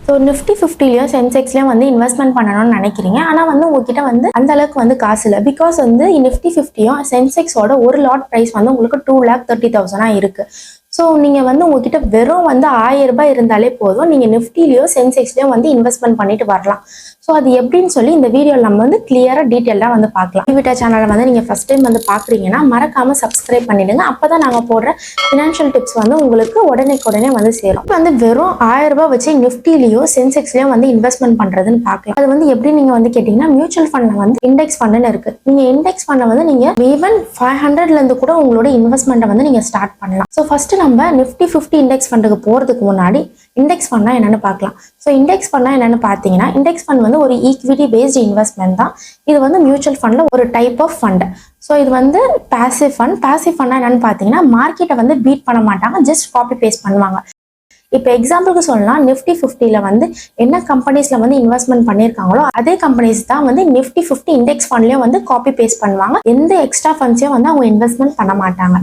So Nifty 50லயும் சென்செக்ஸ்லயும் வந்து investment பண்ணணும்னு நினைக்கிறீங்க. ஆனால் வந்து உங்ககிட்ட வந்து அந்த அளவுக்கு வந்து காசு இல்லை. பிகாஸ் வந்து நிஃப்டி 50யும் சென்செக்ஸோட ஒரு லாட் ப்ரைஸ் வந்து உங்களுக்கு 2,30,000 இருக்கு. ஸோ நீங்கள் வந்து உங்ககிட்ட வெறும் வந்து 1000 ரூபாய் இருந்தாலே போதும், நீங்கள் நிஃப்டிலையோ சென்செக்ஸ்லையோ வந்து இன்வெஸ்ட்மெண்ட் பண்ணிட்டு வரலாம். ஸோ அது எப்படின்னு சொல்லி இந்த வீடியோவில் நம்ம வந்து கிளியராக டீட்டெயிலாக வந்து பார்க்கலாம். வீட்டா சேனலை வந்து நீங்கள் ஃபஸ்ட் டைம் வந்து பார்க்குறீங்கன்னா மறக்காமல் சப்ஸ்கிரைப் பண்ணிடுங்க. அப்போ தான் நாங்கள் போடுற ஃபினான்ஷியல் டிப்ஸ் வந்து உங்களுக்கு உடனே வந்து சேரும். இப்போ வந்து வெறும் 1000 ரூபாய் வச்சு நிஃப்டிலையோ சென்செக்ஸ்லையோ வந்து இன்வெஸ்ட்மெண்ட் பண்ணுறதுன்னு பார்க்கலாம். அது வந்து எப்படி நீங்கள் வந்து கேட்டிங்கன்னா, மியூச்சுவல் ஃபண்டில் வந்து இண்டெக்ஸ் ஃபண்டுன்னு இருக்குது. நீங்கள் இண்டெக்ஸ் ஃபண்டை வந்து நீங்கள் ஈவன் 500லேருந்து கூட உங்களோட இன்வெஸ்ட்மெண்ட்டை வந்து நீங்கள் ஸ்டார்ட் பண்ணலாம். ஸோ ஃபஸ்ட்டு நம்ம நிஃப்டி 50 இண்டெக்ஸ் ஃபண்டுக்கு போகிறதுக்கு முன்னாடி இண்டெக்ஸ் ஃபண்ட்னா என்னென்னு பார்க்கலாம். ஸோ இண்டெக்ஸ் ஃபண்ட்னா என்னென்னு பார்த்தீங்கன்னா, இண்டெக்ஸ் ஃபண்ட் வந்து ஒரு ஈக்விட்டி பேஸ்டு இன்வெஸ்ட்மெண்ட் தான். இது வந்து மியூச்சுவல் ஃபண்டில் ஒரு டைப் ஆஃப் ஃபண்டு. ஸோ இது வந்து பாசிவ் ஃபண்ட். பாசிவ் ஃபண்ட்னா என்னென்னு பார்த்தீங்கன்னா, மார்க்கெட்டை வந்து பீட் பண்ண மாட்டாங்க, ஜஸ்ட் காப்பி பேஸ்ட் பண்ணுவாங்க. இப்போ எக்ஸாம்பிளுக்கு சொல்லலாம், நிஃப்டி 50ல வந்து என்ன கம்பெனிஸ்ல வந்து இன்வெஸ்ட்மெண்ட் பண்ணியிருக்காங்களோ அதே கம்பெனிஸ் தான் வந்து நிஃப்டி 50 இண்டெக்ஸ் ஃபண்ட்லயும் வந்து காப்பி பேஸ்ட் பண்ணுவாங்க. எந்த எக்ஸ்ட்ரா ஃபண்ட்ஸையும் வந்து அவங்க இன்வெஸ்ட்மெண்ட் பண்ண மாட்டாங்க.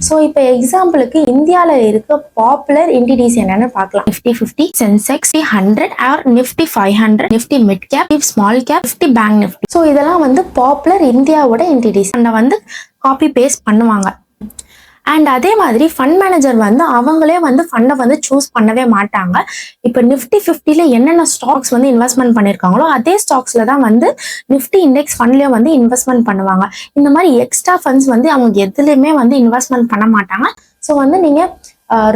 ஸோ இப்போ எக்ஸாம்பிளுக்கு இந்தியாவில் இருக்க பாப்புலர் என்டிடிஸ் என்னன்னு பார்க்கலாம். Nifty 50, Sensex 100 or Nifty 500, Nifty mid cap, small cap, Nifty bank Nifty. So இதெல்லாம் வந்து பாப்புலர் இந்தியாவோட என்டிடிஸ் வந்து காப்பி பேஸ்ட் பண்ணுவாங்க. அண்ட் அதே மாதிரி ஃபண்ட் மேனேஜர் வந்து அவங்களே வந்து ஃபண்டை வந்து சூஸ் பண்ணவே மாட்டாங்க. இப்போ நிஃப்டி 50ல என்னென்ன ஸ்டாக்ஸ் வந்து இன்வெஸ்ட்மெண்ட் பண்ணியிருக்காங்களோ அதே ஸ்டாக்ஸ்ல தான் வந்து நிஃப்டி இண்டெக்ஸ் ஃபண்ட்லேயும் வந்து இன்வெஸ்ட்மெண்ட் பண்ணுவாங்க. இந்த மாதிரி எக்ஸ்ட்ரா ஃபண்ட்ஸ் வந்து அவங்க எதுலேயுமே வந்து இன்வெஸ்ட்மெண்ட் பண்ண மாட்டாங்க. ஸோ வந்து நீங்கள்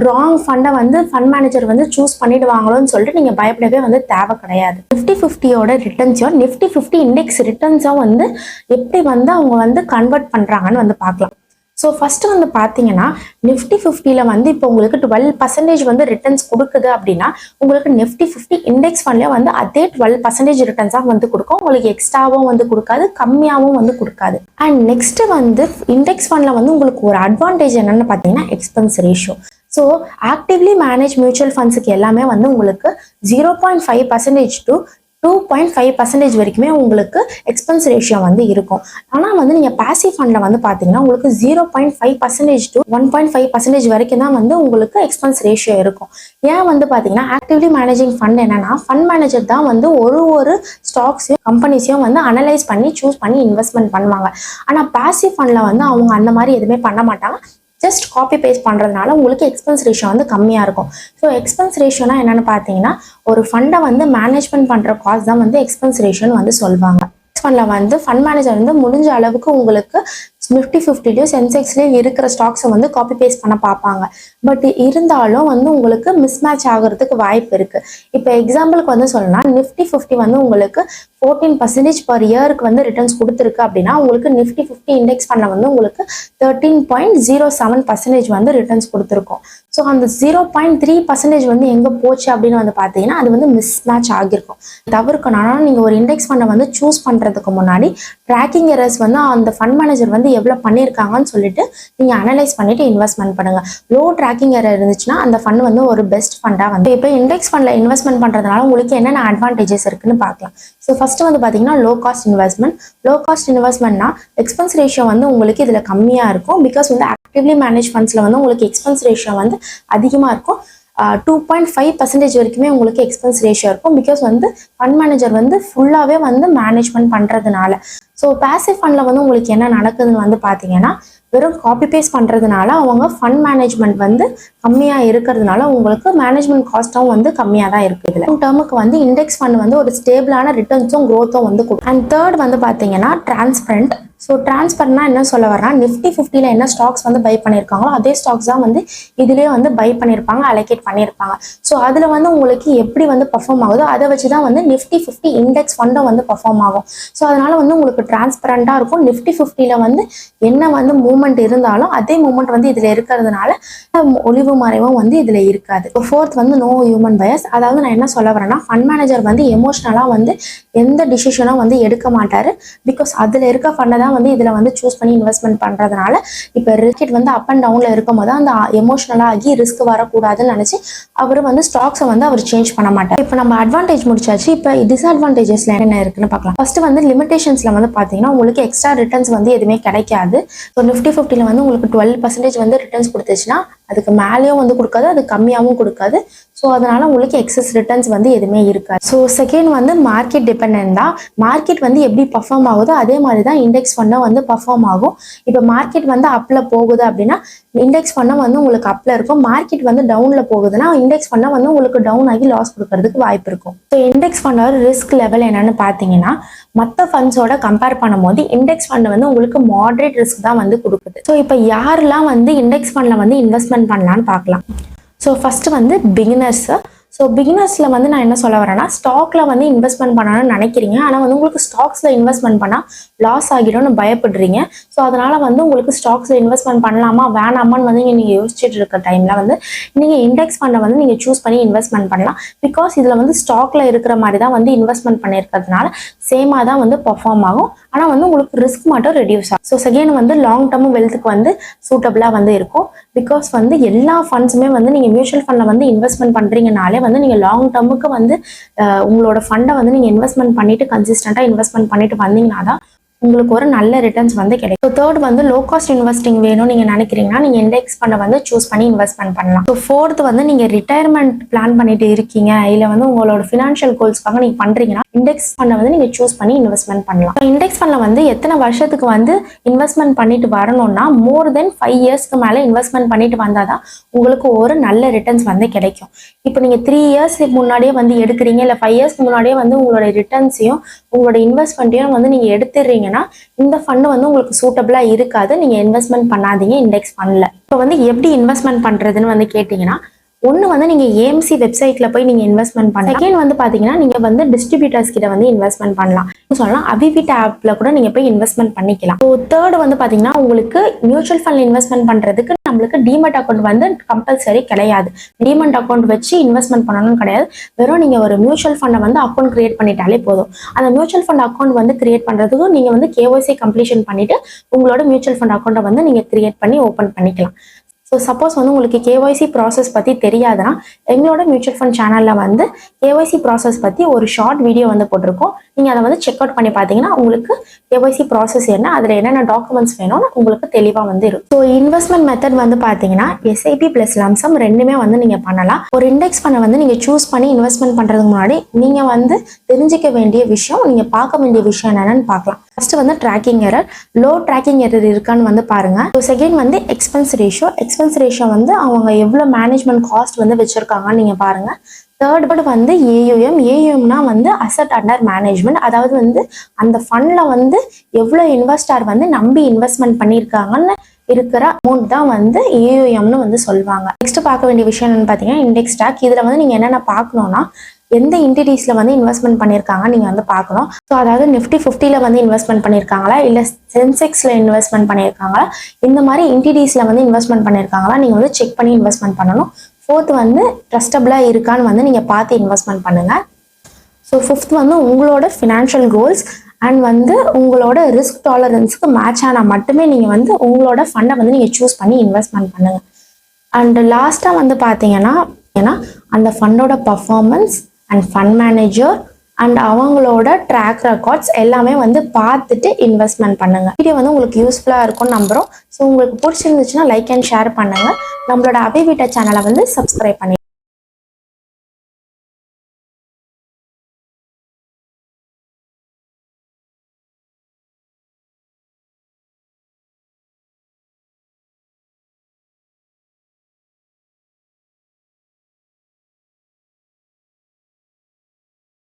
ராங் ஃபண்டை வந்து ஃபண்ட் மேனேஜர் வந்து சூஸ் பண்ணிடுவாங்களோன்னு சொல்லிட்டு நீங்கள் பயப்படவே வந்து தேவை கிடையாது. நிஃப்டி 50யோட ரிட்டர்ன்ஸையும் நிஃப்டி 50 இண்டெக்ஸ் ரிட்டர்ன்ஸும் வந்து எப்படி வந்து அவங்க வந்து கன்வெர்ட் பண்ணுறாங்கன்னு வந்து பார்க்கலாம். ஸோ ஃபஸ்ட்டு வந்து பார்த்தீங்கன்னா, நிஃப்டி 50ல வந்து இப்போ உங்களுக்கு 12% வந்து ரிட்டர்ன்ஸ் கொடுக்குது அப்படின்னா, உங்களுக்கு நிஃப்டி 50 இண்டெக்ஸ் ஃபண்ட்லேயே வந்து அதே 12% ரிட்டர்ன்ஸாக வந்து கொடுக்கும். உங்களுக்கு எக்ஸ்ட்ராவும் வந்து கொடுக்காது, கம்மியாகவும் வந்து கொடுக்காது. அண்ட் நெக்ஸ்ட் வந்து இண்டெக்ஸ் ஃபண்டில் வந்து உங்களுக்கு ஒரு அட்வான்டேஜ் என்னன்னு பார்த்தீங்கன்னா, expense ratio. So actively manage mutual ஃபண்ட்ஸுக்கு எல்லாமே வந்து உங்களுக்கு 0.5% to 2.5% வரைக்குமே உங்களுக்கு எக்ஸ்பென்ஸ் ரேஷியோ வந்து இருக்கும். ஆனால் வந்து நீங்கள் பாசிவ் ஃபண்டில் வந்து பார்த்தீங்கன்னா உங்களுக்கு 0.5% to 1.5% வரைக்கும் தான் வந்து உங்களுக்கு எக்ஸ்பென்ஸ் ரேஷியோ இருக்கும். ஏன் வந்து பார்த்தீங்கன்னா, ஆக்டிவ்லி மேனேஜிங் ஃபண்ட் என்னன்னா, ஃபண்ட் மேனேஜர் தான் வந்து ஒரு ஸ்டாக்ஸையும் கம்பெனிஸையும் வந்து அனலைஸ் பண்ணி சூஸ் பண்ணி இன்வெஸ்ட்மெண்ட் பண்ணுவாங்க. ஆனால் பாசிவ் ஃபண்டில் வந்து அவங்க அந்த மாதிரி எதுவுமே பண்ண மாட்டாங்க. ஜஸ்ட் காப்பி பேஸ்ட் பண்ணுறதுனால உங்களுக்கு எக்ஸ்பென்ஸ் ரேஷியோ வந்து கம்மியாக இருக்கும். ஸோ எக்ஸ்பென்ஸ் ரேஷியோனா என்னென்னு பார்த்தீங்கன்னா, ஒரு ஃபண்டை வந்து மேனேஜ்மெண்ட் பண்ணுற காஸ்ட் தான் வந்து எக்ஸ்பென்ஸ் ரேஷியோன்னு வந்து சொல்லுவாங்க. ஃபண்டில் வந்து ஃபண்ட் மேனேஜர் வந்து முடிஞ்ச அளவுக்கு உங்களுக்கு நிஃப்டி 50லையும் சென்செக்ஸ்லேயும் இருக்கிற ஸ்டாக்ஸை வந்து காப்பி பேஸ்ட் பண்ண பார்ப்பாங்க. பட் இருந்தாலும் வந்து உங்களுக்கு மிஸ்மேட்ச் ஆகிறதுக்கு வாய்ப்பு இருக்குது. இப்போ எக்ஸாம்பிளுக்கு வந்து சொல்லலாம், நிஃப்டி 50 வந்து உங்களுக்கு 14% பர் இயருக்கு வந்து ரிட்டர்ன்ஸ் கொடுத்துருக்கு அப்படின்னா, உங்களுக்கு நிஃப்டி 50 இண்டெக்ஸ் ஃபண்டில் வந்து உங்களுக்கு 13.07% வந்து ரிட்டர்ன்ஸ் கொடுத்துருக்கும். ஸோ அந்த 0.3% வந்து எங்கே போச்சு அப்படின்னு வந்து பார்த்தீங்கன்னா, அது வந்து மிஸ்மேட்ச் ஆகியிருக்கும். தவிர்க்கணும். ஆனால் நீங்கள் ஒரு இண்டெக்ஸ் ஃபண்டை வந்து சூஸ் பண்ணுறதுக்கு முன்னாடி ட்ராக்கிங் எரர்ஸ் வந்து அந்த ஃபண்ட் மேனேஜர் வந்து எவ்வளோ பண்ணியிருக்காங்கன்னு சொல்லிட்டு நீங்கள் அனலைஸ் பண்ணிட்டு இன்வெஸ்ட்மெண்ட் பண்ணுங்க. லோ ட்ராக்கிங் எரர் இருந்துச்சுன்னா அந்த ஃபண்ட் வந்து ஒரு பெஸ்ட் ஃபண்டாக வந்து. இப்போ இண்டெக்ஸ் ஃபண்டில் இன்வெஸ்ட்மெண்ட் பண்ணுறதுனால உங்களுக்கு என்னென்ன அட்வான்டேஜஸ் இருக்குன்னு பார்க்கலாம். ஸோ ஃபர்ஸ்ட் வந்து பார்த்தீங்கன்னா, low cost investment. Low cost இன்வெஸ்ட்மெண்ட்னா எக்ஸ்பென்ஸ் ரேஷியோ வந்து உங்களுக்கு இதில் கம்மியாக இருக்கும். பிகாஸ் வந்து ஆக்டிவ்லி மேனேஜ் ஃபண்ட்ஸில் வந்து உங்களுக்கு எக்ஸ்பென்ஸ் ரேஷியோ வந்து அதிகமாக இருக்கும். 2.5% வரைக்குமே உங்களுக்கு எக்ஸ்பென்ஸ் ரேஷியோ இருக்கும். பிகாஸ் வந்து ஃபண்ட் மேனேஜர் வந்து ஃபுல்லாகவே வந்து மேனேஜ்மெண்ட் பண்ணுறதுனால. ஸோ பாசிவ் ஃபண்டில் வந்து உங்களுக்கு என்ன நடக்குதுன்னு வந்து பார்த்தீங்கன்னா, வெறும் காப்பி பேஸ்ட் பண்ணுறதுனால அவங்க ஃபண்ட் மேனேஜ்மெண்ட் வந்து கம்மியாக இருக்கிறதுனால உங்களுக்கு மேனேஜ்மெண்ட் காஸ்ட்டும் வந்து கம்மியாக தான் இருக்குது. இதில் டேர்முக்கு வந்து இண்டெக்ஸ் ஃபண்ட் வந்து ஒரு ஸ்டேபிளான ரிட்டர்ன்ஸும் க்ரோத்தும் வந்து கொடுக்கும். அண்ட் தேர்ட் வந்து பார்த்தீங்கன்னா, டிரான்ஸ்பரண்ட். ஸோ டிரான்ஸ்பரண்ட்னா என்ன சொல்ல வரனா, நிஃப்டி 50ல என்ன ஸ்டாக்ஸ் வந்து பை பண்ணியிருக்காங்களோ அதே ஸ்டாக்ஸ் தான் வந்து இதுலேயே வந்து பை பண்ணியிருப்பாங்க, அலோகேட் பண்ணியிருப்பாங்க. ஸோ அதில் வந்து உங்களுக்கு எப்படி வந்து பர்ஃபார்ம் ஆகுதோ அதை வச்சு தான் வந்து நிஃப்டி 50 இண்டெக்ஸ் ஃபண்டும் வந்து பர்ஃபார்ம் ஆகும். ஸோ அதனால வந்து உங்களுக்கு டிரான்ஸ்பரண்டாக இருக்கும். நிஃப்டி 50ல வந்து என்ன வந்து மூவ்மெண்ட் இருந்தாலும் அதே மூவ்மெண்ட் வந்து இதில் இருக்கிறதுனால ஒளிவு மறைவும் வந்து இதில் இருக்காது. ஃபோர்த் வந்து நோ ஹியூமன் பயஸ். அதாவது நான் என்ன சொல்ல வரேன்னா, ஃபண்ட் மேனேஜர் வந்து எமோஷ்னலாக வந்து எந்த டிசிஷனும் வந்து எடுக்க மாட்டார். பிகாஸ் அதில் இருக்க ஃபண்டை தான் வந்து இதில் வந்து சூஸ் பண்ணி இன்வெஸ்ட்மெண்ட் பண்ணுறதுனால இப்போ ரிக்கெட் வந்து அப் அண்ட் டவுனில் இருக்கும் போது அந்த எமோஷ்னலாக ஆகி ரிஸ்க் வரக்கூடாதுன்னு நினச்சி அவர் வந்து ஸ்டாக்ஸை வந்து அவர் சேஞ்ச் பண்ண மாட்டார். இப்போ நம்ம அட்வான்டேஜ் முடிச்சாச்சு. இப்போ டிஸ்அட்வான்டேஜஸ்ல என்ன இருக்குன்னு பார்க்கலாம். ஃபர்ஸ்ட் வந்து லிமிடேஷன்ஸ்ல வந்து பார்த்தீங்கன்னா, உங்களுக்கு எக்ஸ்ட்ரா ரிட்டர்ன்ஸ் வந்து எதுவுமே கிடைக்காது. ஸோ நிஃப்டி 50ல வந்து உங்களுக்கு 12% வந்து ரிட்டர்ன்ஸ் கொடுத்துச்சுன்னா அதுக்கு மேலேயும் வந்து கொடுக்காது, அது கம்மியாகவும் கொடுக்காது. ஸோ அதனால உங்களுக்கு எக்ஸஸ் ரிட்டர்ன்ஸ் வந்து எதுவுமே இருக்காது. ஸோ செகண்ட் வந்து மார்க்கெட் டிபெண்ட் தான். மார்க்கெட் வந்து எப்படி பர்ஃபார்ம் ஆகுதோ அதே மாதிரி தான் இண்டெக்ஸ் ஃபண்டும் வந்து பர்ஃபார்ம் ஆகும். இப்போ மார்க்கெட் வந்து அப்பில் போகுது அப்படின்னா இண்டெக்ஸ் ஃபண்டும் வந்து உங்களுக்கு அப்பில் இருக்கும். மார்க்கெட் வந்து டவுனில் போகுதுன்னா இண்டெக்ஸ் ஃபண்டும் வந்து உங்களுக்கு டவுன் ஆகி லாஸ் கொடுக்கறதுக்கு வாய்ப்பு இருக்கும். ஸோ இண்டெக்ஸ் ஃபண்டோட ரிஸ்க் லெவல் என்னன்னு பார்த்தீங்கன்னா மற்ற ஃபண்ட்ஸோட கம்பேர் பண்ணும்போது இண்டெக்ஸ் ஃபண்ட் வந்து உங்களுக்கு மாடரேட் ரிஸ்க் தான் வந்து கொடுக்குது. ஸோ இப்போ யாரெல்லாம் வந்து இண்டெக்ஸ் ஃபண்டில் வந்து இன்வெஸ்ட்மெண்ட் பண்ணலான்னு பார்க்கலாம். ஸோ ஃபஸ்ட்டு வந்து பிகினர்ஸு. ஸோ பிகினர்ஸில் வந்து நான் என்ன சொல்ல வரேன்னா ஸ்டாக்ல வந்து இன்வெஸ்ட்மெண்ட் பண்ணணும்னு நினைக்கிறீங்க, ஆனால் வந்து உங்களுக்கு ஸ்டாக்ஸில் இன்வெஸ்ட்மெண்ட் பண்ணால் லாஸ் ஆகிடும்னு பயப்படுறீங்க. ஸோ அதனால் வந்து உங்களுக்கு ஸ்டாக்ஸில் இன்வெஸ்ட்மெண்ட் பண்ணலாமா வேணாமான்னு வந்து நீங்கள் யோசிச்சுட்டு இருக்க டைமில் வந்து நீங்கள் இண்டெக்ஸ் ஃபண்டை வந்து நீங்கள் சூஸ் பண்ணி இன்வெஸ்ட்மெண்ட் பண்ணலாம். பிகாஸ் இதில் வந்து ஸ்டாக்ல இருக்கிற மாதிரி தான் வந்து இன்வெஸ்ட்மெண்ட் பண்ணியிருக்கிறதுனால சேமாக தான் வந்து பர்ஃபார்ம் ஆகும். ஆனால் வந்து உங்களுக்கு ரிஸ்க் மட்டும் ரெடியூஸ் ஆகும். ஸோ செகண்ட் வந்து லாங் டேர்ம் வெல்த்துக்கு வந்து சூட்டபிளாக வந்து இருக்கும். பிகாஸ் வந்து எல்லா ஃபண்ட்ஸுமே வந்து நீங்கள் மியூச்சுவல் ஃபண்டில் வந்து இன்வெஸ்ட்மெண்ட் பண்ணுறீங்கனாலே வந்து நீங்கள் லாங் டேர்முக்கு வந்து உங்களோட ஃபண்டை வந்து நீங்கள் இன்வெஸ்ட்மெண்ட் பண்ணிட்டு கன்சிஸ்டண்ட்டாக இன்வெஸ்ட்மெண்ட் பண்ணிட்டு வந்தீங்கன்னா தான் உங்களுக்கு ஒரு நல்ல ரிட்டர்ன்ஸ் வந்து கிடைக்கும். ஸோ தேர்ட் வந்து லோ காஸ்ட் இன்வெஸ்டிங் வேணும் நீங்கள் நினைக்கிறீங்கன்னா நீங்கள் இண்டெக்ஸ் ஃபண்டை வந்து சூஸ் பண்ணி இன்வெஸ்ட்மெண்ட் பண்ணலாம். ஸோ ஃபோர்த் வந்து நீங்கள் ரிட்டையர்மெண்ட் பிளான் பண்ணிட்டு இருக்கீங்க, இல்லை வந்து உங்களோட ஃபினான்ஷியல் கோல்ஸ்க்காக நீங்கள் பண்ணுறீங்கன்னா இண்டெக்ஸ் ஃபண்டை வந்து நீங்கள் சூஸ் பண்ணி இன்வெஸ்ட்மெண்ட் பண்ணலாம். ஸோ இண்டெக்ஸ் ஃபண்டில் வந்து எத்தனை வருஷத்துக்கு வந்து இன்வெஸ்ட்மெண்ட் பண்ணிட்டு வரணும்னா மோர் தென் 5 இயர்ஸ்க்கு மேலே இன்வெஸ்ட்மெண்ட் பண்ணிட்டு வந்தால் தான் உங்களுக்கு ஒரு நல்ல ரிட்டர்ன்ஸ் வந்து கிடைக்கும். இப்போ நீங்கள் 3 இயர்ஸ் முன்னாடியே வந்து எடுக்கிறீங்க, இல்லை 5 இயர்ஸ்க்கு முன்னாடியே வந்து உங்களோட ரிட்டர்ன்ஸையும் உங்களோட இன்வெஸ்ட்மெண்ட்டையும் வந்து நீங்கள் எடுத்துடுறீங்கன்னா இந்த ஃபண்டு வந்து உங்களுக்கு சூட்டபிளா இருக்காது. நீங்க இன்வெஸ்ட்மெண்ட் பண்ணாதீங்க இண்டெக்ஸ் ஃபண்ட்ல. இப்போ வந்து எப்படி இன்வெஸ்ட்மெண்ட் பண்றதுன்னு வந்து கேட்டீங்கன்னா ஒன்று வந்து நீங்கள் ஏஎம்சி வெப்சைட்டில் போய் நீங்கள் இன்வெஸ்ட்மெண்ட் பண்ணலாம். செகண்ட் வந்து பார்த்தீங்கன்னா நீங்கள் வந்து டிஸ்ட்ரிபியூட்டர்ஸ் கிட்ட வந்து இன்வெஸ்ட்மெண்ட் பண்ணலாம். சொல்லலாம் அவிவிட் ஆப்பில் கூட நீங்கள் போய் இன்வெஸ்ட்மெண்ட் பண்ணிக்கலாம். ஸோ தேர்ட் வந்து பார்த்தீங்கன்னா உங்களுக்கு மியூச்சுவல் ஃபண்ட் இன்வெஸ்ட்மெண்ட் பண்ணுறதுக்கு நம்மளுக்கு டிமெட் அக்கௌண்ட் வந்து கம்பல்சரி கிடையாது. டிமெட் அக்கௌண்ட் வச்சு இன்வெஸ்ட்மெண்ட் பண்ணணும்னு கிடையாது. வெறும் நீங்கள் ஒரு மியூச்சுவல் ஃபண்டை வந்து அக்கௌண்ட் கிரியேட் பண்ணிட்டாலே போதும். அந்த மியூச்சுவல் ஃபண்ட் அக்கௌண்ட் வந்து கிரியேட் பண்ணுறதுக்கும் நீங்கள் வந்து கேஒய்சி கம்ப்ளீஷன் பண்ணிட்டு உங்களோட மியூச்சுவல் ஃபண்ட் அக்கௌண்ட்டை வந்து நீங்கள் கிரியேட் பண்ணி ஓப்பன் பண்ணிக்கலாம். ஸோ சப்போஸ் வந்து உங்களுக்கு கேஒய்சி ப்ராசஸ் பற்றி தெரியாதுன்னா எங்களோட மியூச்சுவல் ஃபண்ட் சேனலில் வந்து கேஒய்சி ப்ராசஸ் பற்றி ஒரு ஷார்ட் வீடியோ வந்து போட்டிருக்கோம். நீங்கள் அதை வந்து செக் அவுட் பண்ணி பார்த்தீங்கன்னா உங்களுக்கு கேஒய்சி ப்ராசஸ் என்ன, அதில் என்னென்ன டாக்குமெண்ட்ஸ் வேணும்னு உங்களுக்கு தெளிவாக வந்து இருக்கும். ஸோ இன்வெஸ்ட்மெண்ட் மெத்தட் வந்து பார்த்தீங்கன்னா எஸ்ஐபி ப்ளஸ் லம்சம் ரெண்டுமே வந்து நீங்கள் பண்ணலாம். ஒரு இண்டெக்ஸ் ஃபண்டை வந்து நீங்கள் சூஸ் பண்ணி இன்வெஸ்ட்மெண்ட் பண்ணுறதுக்கு முன்னாடி நீங்கள் வந்து தெரிஞ்சிக்க வேண்டிய விஷயம், நீங்கள் பார்க்க வேண்டிய விஷயம் என்னென்னு பார்க்கலாம். ஃபர்ஸ்ட் வந்து tracking error, low tracking error இருக்கான்னு வந்து பாருங்க. ஸோ செகண்ட் வந்து எக்ஸ்பென்ஸ் ரேஷியோ வந்து அவங்க எவ்வளோ மேனேஜ்மெண்ட் காஸ்ட் வந்து வச்சிருக்காங்கன்னு நீங்க பாருங்க. தேர்ட் வந்து ஏயுஎம்னா வந்து அசட் அண்டர் மேனேஜ்மெண்ட், அதாவது வந்து அந்த ஃபண்ட்ல வந்து எவ்வளோ இன்வெஸ்டர் வந்து நம்பி இன்வெஸ்ட்மெண்ட் பண்ணியிருக்காங்கன்னு இருக்கிற அமௌண்ட் தான் வந்து ஏயுஎம்னு வந்து சொல்லுவாங்க. நெக்ஸ்ட் பார்க்க வேண்டிய விஷயம் என்னன்னு பார்த்தீங்கன்னா இண்டெக்ஸ் ஸ்டாக். இதில் வந்து நீங்கள் என்னென்ன பார்க்கணும்னா எந்த இன்டிடீஸில் வந்து இன்வெஸ்ட்மெண்ட் பண்ணியிருக்காங்க நீங்கள் வந்து பார்க்கணும். ஸோ அதாவது நிஃப்டி 50ல் வந்து இன்வெஸ்ட்மெண்ட் பண்ணியிருக்காங்களா, இல்லை சென்செக்ஸில் இன்வெஸ்ட்மெண்ட் பண்ணியிருக்காங்களா, இந்த மாதிரி இன்டிடீஸில் வந்து இன்வெஸ்ட்மெண்ட் பண்ணியிருக்காங்களா நீங்கள் வந்து செக் பண்ணி இன்வெஸ்ட்மெண்ட் பண்ணணும். ஃபோர்த் வந்து ட்ரஸ்டபிளாக இருக்கான்னு வந்து நீங்கள் பார்த்து இன்வெஸ்ட்மெண்ட் பண்ணுங்கள். ஸோ ஃபிஃப்த் வந்து உங்களோட ஃபினான்ஷியல் கோல்ஸ் அண்ட் வந்து உங்களோட ரிஸ்க் டாலரன்ஸுக்கு மேட்ச் ஆனால் மட்டுமே நீங்கள் வந்து உங்களோட ஃபண்டை வந்து நீங்கள் சூஸ் பண்ணி இன்வெஸ்ட்மெண்ட் பண்ணுங்கள். அண்ட் லாஸ்ட்டாக வந்து பார்த்தீங்கன்னா அந்த ஃபண்டோட performance and fund manager and அவங்களோட ட்ராக் ரெக்கார்ட்ஸ் எல்லாமே வந்து பார்த்துட்டு இன்வெஸ்ட்மெண்ட் பண்ணுங்க. வீடியோ வந்து உங்களுக்கு யூஸ்ஃபுல்லாக இருக்கும்னு நம்புகிறோம். ஸோ உங்களுக்கு பிடிச்சிருந்துச்சுன்னா லைக் அண்ட் ஷேர் பண்ணுங்க. நம்மளோட அவிவிட்ட சேனலை வந்து சப்ஸ்கிரைப் பண்ணி